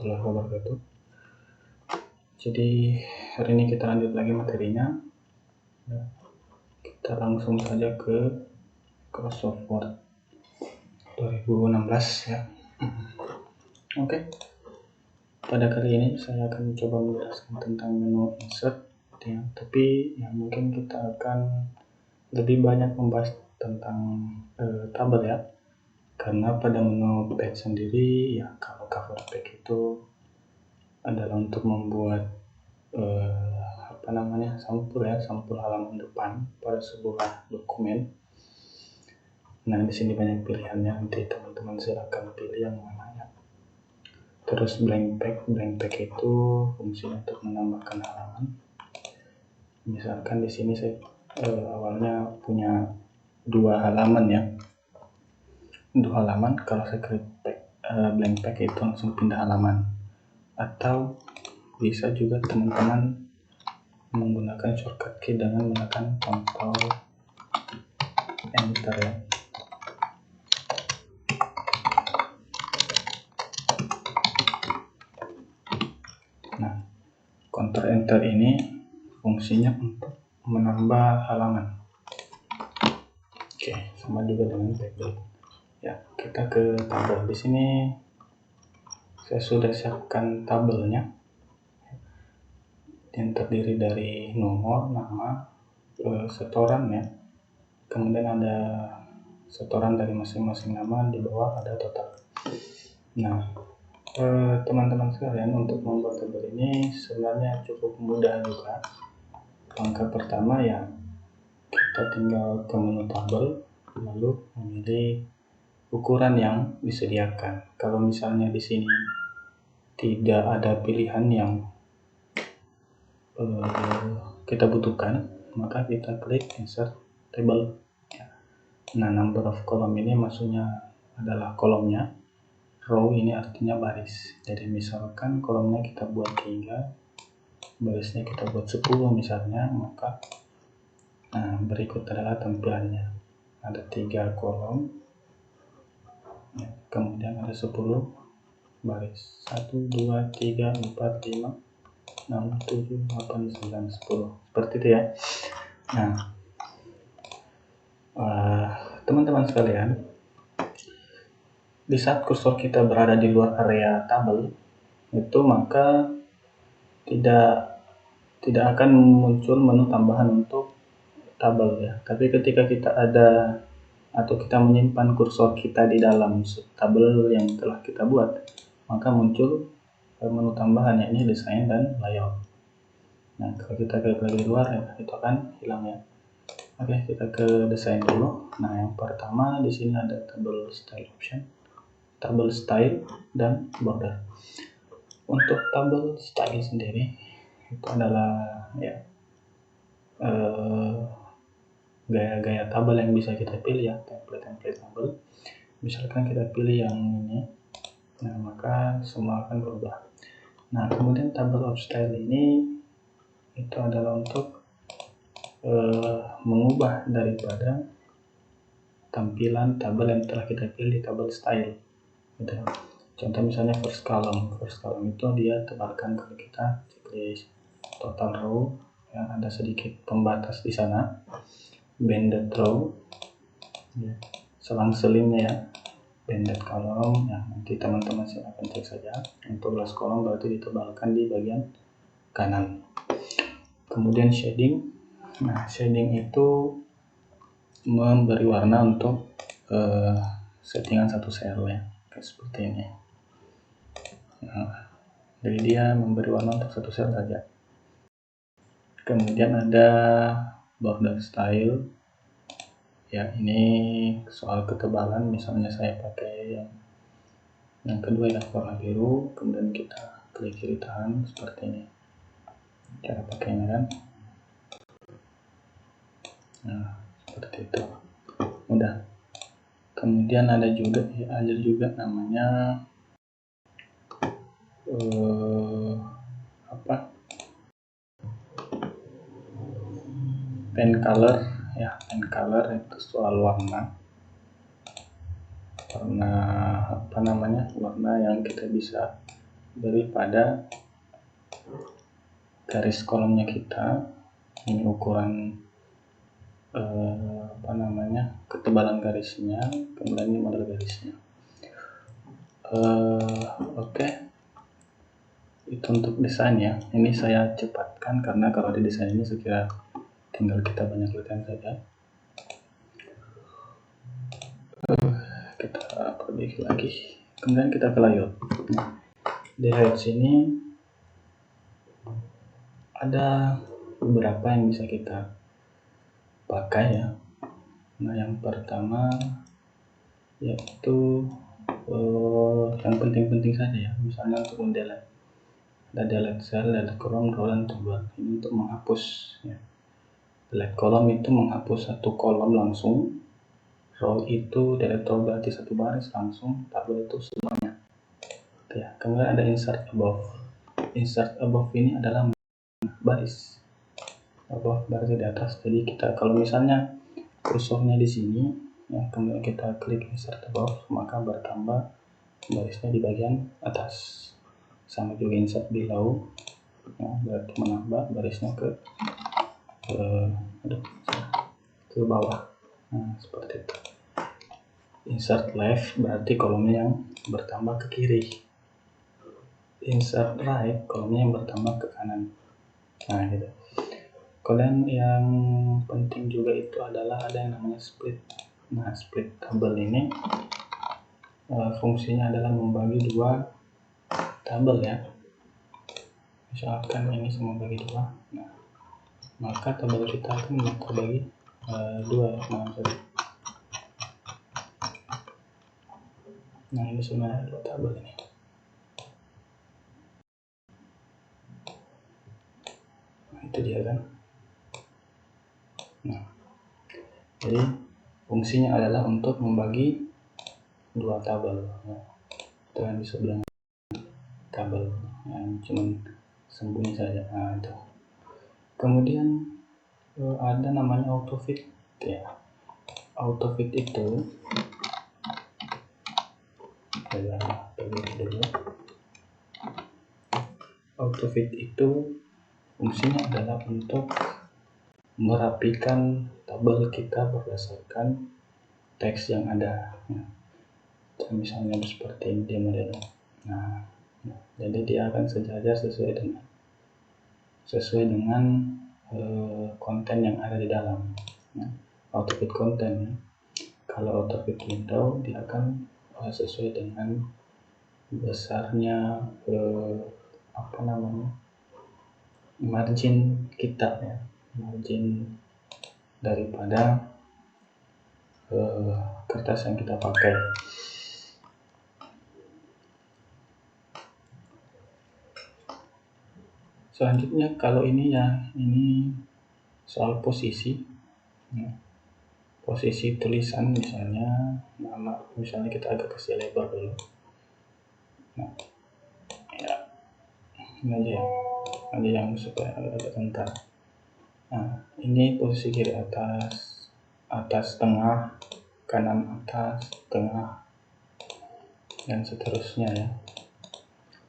warahmatullahi wabarakatuh. Jadi hari ini kita lanjut lagi materinya. Kita langsung saja ke Microsoft Word 2016 ya. Oke. Pada kali ini saya akan mencoba menjelaskan tentang menu insert ya, tapi ya mungkin kita akan lebih banyak membahas tentang tabel ya. Karena pada menu page sendiri ya, kalau cover page itu adalah untuk membuat sampul halaman depan pada sebuah dokumen. Nah, di sini banyak pilihannya, nanti teman-teman silakan pilih yang mana ya. Terus blank page itu fungsinya untuk menambahkan halaman. Misalkan di sini saya awalnya punya 2 halaman ya. 2 halaman, kalau saya klik blank page itu langsung pindah halaman. Atau bisa juga teman-teman menggunakan shortcut key dengan menekan Ctrl Enter ya. Nah, Ctrl Enter ini fungsinya untuk menambah halaman. Oke, sama juga dengan background. Ya, kita ke tabel. Di sini saya sudah siapkan tabelnya. Yang terdiri dari nomor, nama, setoran ya. Kemudian ada setoran dari masing-masing nama, di bawah ada total. Nah, teman-teman sekalian, untuk membuat tabel ini sebenarnya cukup mudah juga. Langkah pertama ya, kita tinggal ke menu tabel, lalu memilih ukuran yang disediakan. Kalau misalnya di sini tidak ada pilihan yang kita butuhkan, maka kita klik insert table. Nah, number of column ini maksudnya adalah kolomnya, row ini artinya baris. Jadi misalkan kolomnya kita buat 3, barisnya kita buat 10 misalnya, maka berikut adalah tampilannya. Ada 3 kolom ya, kemudian ada 10 baris, 1, 2, 3, 4, 5, 6, 7, 8, 9, 10, seperti itu ya. Nah, teman-teman sekalian, di saat kursor kita berada di luar area tabel itu, maka tidak akan muncul menu tambahan untuk tabel ya. Tapi ketika kita ada atau kita menyimpan kursor kita di dalam tabel yang telah kita buat, maka muncul menu tambahan, yakni desain dan layout. Nah, kalau kita klik di luar ya, itu akan hilang ya. Oke, kita ke desain dulu. Nah, yang pertama di sini ada table style option, table style dan border. Untuk table style sendiri itu adalah ya gaya-gaya tabel yang bisa kita pilih ya, template tabel. Misalkan kita pilih yang ini, nah maka semua akan berubah. Nah, kemudian table of style ini itu adalah untuk mengubah daripada tampilan tabel yang telah kita pilih, tabel style gitu. Contoh misalnya first column itu dia tebarkan kalau kita pilih total row ya, ada sedikit pembatas di sana. Banded row ya, selang-selingnya ya. Banded column ya, nanti teman-teman silahkan cek saja. Untuk last column berarti ditebalkan di bagian kanan. Kemudian shading. Nah, shading itu memberi warna untuk settingan satu sel ya, kayak seperti ini. Nah, jadi dia memberi warna untuk satu sel saja. Kemudian ada border style ya, ini soal ketebalan. Misalnya saya pakai yang kedua ya, warna biru, kemudian kita klik kiri tahan seperti ini cara pakainya kan. Nah, seperti itu mudah. Kemudian ada juga namanya pen color ya. Pen color itu soal warna warna yang kita bisa daripada garis kolomnya kita. Ini ukuran ketebalan garisnya, kemudian ini model garisnya. Oke. Itu untuk desain ya. Ini saya cepatkan karena kalau di desain ini saya kira tinggal kita banyak latihan saja. Kita perbaiki lagi. Kemudian kita ke layout. Nah, di layout sini ada beberapa yang bisa kita pakai ya. Nah, yang pertama yaitu yang penting-penting saja ya. Misalnya untuk mendelete, ada delete cell, delete column, row, dan table. Ini untuk menghapus ya. Delete column itu menghapus satu kolom langsung, row itu delete row berarti satu baris langsung, table itu semuanya ya. Kemudian ada insert above. Insert above ini adalah baris, above berarti di atas. Jadi kita kalau misalnya kursornya di sini ya, kemudian kita klik insert above, maka bertambah barisnya di bagian atas. Sama juga insert below ya, berarti menambah barisnya ke bawah. Nah, seperti itu. Insert left berarti kolomnya yang bertambah ke kiri. Insert right kolomnya yang bertambah ke kanan. Nah, gitu. Kemudian yang penting juga itu adalah ada yang namanya split. Nah, split table ini fungsinya adalah membagi dua tabel ya. Misalkan ini semua bagi dua, nah, maka tabel kita akan terbagi dua ya. Nah, ini sebenarnya dua tabel ini. Nah, itu dia kan. Nah, jadi fungsinya adalah untuk membagi dua tabel ya. Itu yang disebut dengan tabel yang cuman sembunyi saja. Nah, itu. Kemudian ada namanya autofit ya. Autofit itu autofit itu fungsinya adalah untuk merapikan tabel kita berdasarkan teks yang ada. Nah, misalnya seperti ini dia modelnya. Nah, jadi dia akan sejajar sesuai dengan konten yang ada di dalam. Nah, autofit konten ya. Kalau autofit window dia akan sesuai dengan besarnya margin kita ya, margin daripada kertas yang kita pakai. Selanjutnya kalau ini ya, ini soal posisi ya. Posisi tulisan misalnya nama, misalnya kita agak kasih lebar dulu. Nah, ya ini aja ya, ada yang supaya agak bentar. Nah, ini posisi kiri atas, atas tengah, kanan atas, tengah, dan seterusnya ya.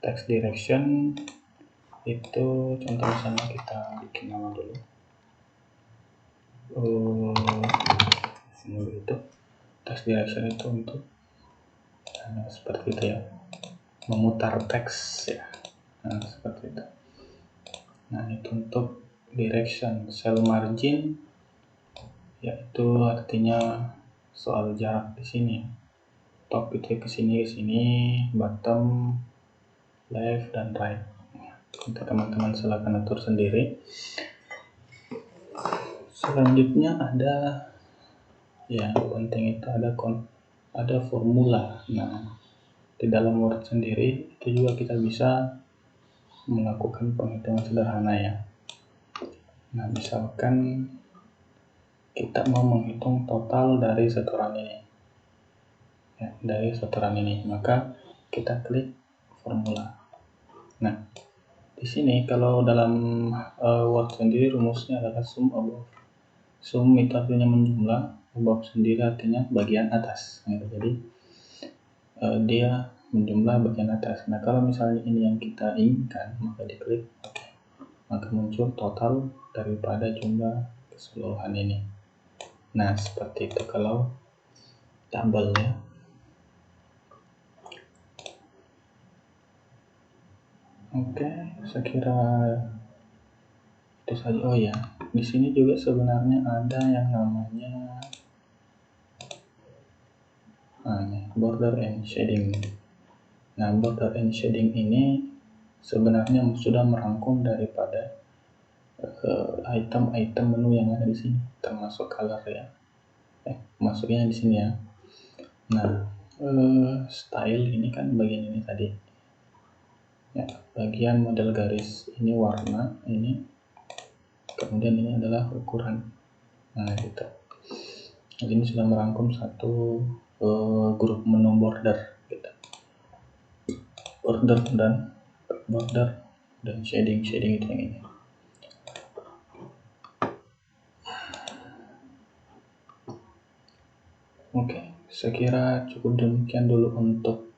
Text direction itu contoh misalnya kita bikin nama dulu. Begitu. Text direction itu untuk seperti itu ya, memutar teks ya. Nah, seperti itu. Nah, itu untuk direction. Cell margin yaitu artinya soal jarak di sini. Top itu ke sini, bottom, left, dan right. Untuk teman-teman silakan atur sendiri. Selanjutnya ada yang penting itu ada formula. Nah, di dalam Word sendiri itu juga kita bisa melakukan penghitungan sederhana ya. Nah, misalkan kita mau menghitung total dari setoran ini ya, maka kita klik formula. Nah, di sini kalau dalam Word sendiri rumusnya adalah sum above. Sum itu artinya menjumlah, above sendiri artinya bagian atas. Gitu. Jadi dia menjumlah bagian atas. Nah, kalau misalnya ini yang kita inginkan, maka diklik OK. Maka muncul total daripada jumlah keseluruhan ini. Nah, seperti itu kalau tabel ya. Oke, saya kira itu saja. Oh ya, di sini juga sebenarnya ada yang namanya border and shading. Nah, border and shading ini sebenarnya sudah merangkum daripada item-item menu yang ada di sini, termasuk color ya. Masuknya di sini ya. Nah, style ini kan bagian ini tadi. Ya, bagian model garis ini warna ini, kemudian ini adalah ukuran. Nah, gitu. Jadi ini sudah merangkum satu grup menu border gitu. Border dan shading itu yang ini. Oke, saya kira cukup demikian dulu untuk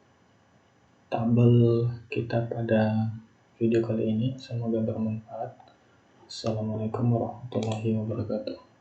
tabel kita pada video kali ini. Semoga bermanfaat. Assalamualaikum warahmatullahi wabarakatuh.